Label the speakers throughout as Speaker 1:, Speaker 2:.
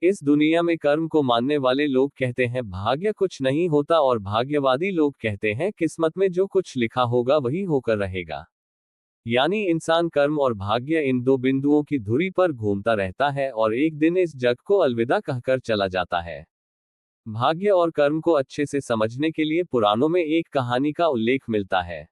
Speaker 1: इस दुनिया में कर्म को मानने वाले लोग कहते हैं भाग्य कुछ नहीं होता, और भाग्यवादी लोग कहते हैं किस्मत में जो कुछ लिखा होगा वही होकर रहेगा। यानी इंसान कर्म और भाग्य, इन दो बिंदुओं की धुरी पर घूमता रहता है और एक दिन इस जग को अलविदा कहकर चला जाता है। भाग्य और कर्म को अच्छे से समझने के लिए पुराणों में एक कहानी का उल्लेख मिलता है।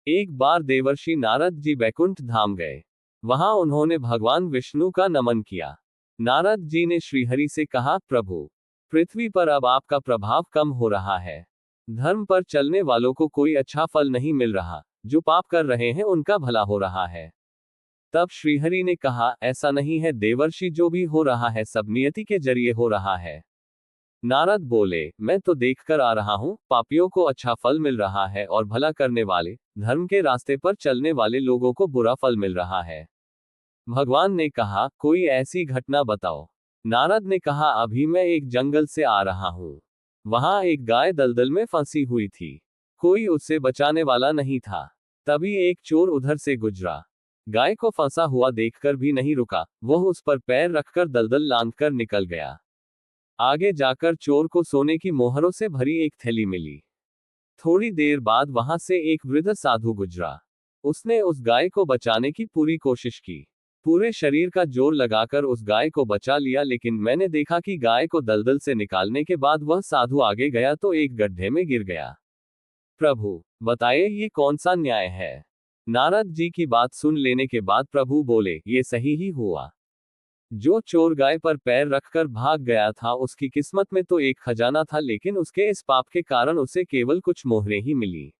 Speaker 1: एक बार देवर्षि नारद जी बैकुंठ धाम गए। वहां उन्होंने भगवान विष्णु का नमन किया। नारद जी ने श्रीहरि से कहा, प्रभु, पृथ्वी पर अब आपका प्रभाव कम हो रहा है। धर्म पर चलने वालों को कोई अच्छा फल नहीं मिल रहा, जो पाप कर रहे हैं उनका भला हो रहा है। तब श्रीहरि ने कहा, ऐसा नहीं है देवर्षि, जो भी हो रहा है सब नियति के जरिए हो रहा है। नारद बोले, मैं तो देखकर आ रहा हूं, पापियों को अच्छा फल मिल रहा है और भला करने वाले, धर्म के रास्ते पर चलने वाले लोगों को बुरा फल मिल रहा है। भगवान ने कहा, कोई ऐसी घटना बताओ। नारद ने कहा, अभी मैं एक जंगल से आ रहा हूं। वहां एक गाय दलदल में फंसी हुई थी। कोई उससे बचाने वाला नहीं था। तभी एक चोर उधर से गुजरा। गाय को फंसा हुआ देखकर भी नहीं रुका, वह उस पर पैर रखकर दलदल लांघकर निकल गया। आगे जाकर चोर को सोने की मोहरों से भरी एक थैली मिली। थोड़ी देर बाद वहां से एक वृद्ध साधु गुजरा। उसने उस गाय को बचाने की पूरी कोशिश की। पूरे शरीर का जोर लगाकर उस गाय को बचा लिया, लेकिन मैंने देखा कि गाय को दलदल से निकालने के बाद वह साधु आगे गया तो एक गड्ढे में गिर गया। प्रभु, बताइए ये कौन सा न्याय है? नारद जी की बात सुन लेने के बाद प्रभु बोले, ये सही ही हुआ। जो चोर गाय पर पैर रखकर भाग गया था, उसकी किस्मत में तो एक खजाना था, लेकिन उसके इस पाप के कारण उसे केवल कुछ मोहरें ही मिली।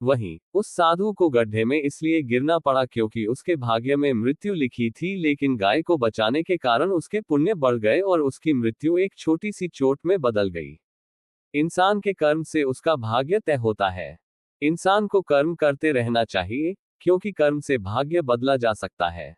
Speaker 1: वहीं उस साधु को गड्ढे में इसलिए गिरना पड़ा क्योंकि उसके भाग्य में मृत्यु लिखी थी, लेकिन गाय को बचाने के कारण उसके पुण्य बढ़ गए और उसकी मृत्यु एक छोटी सी चोट में बदल गई। इंसान के कर्म से उसका भाग्य तय होता है। इंसान को कर्म करते रहना चाहिए, क्योंकि कर्म से भाग्य बदला जा सकता है।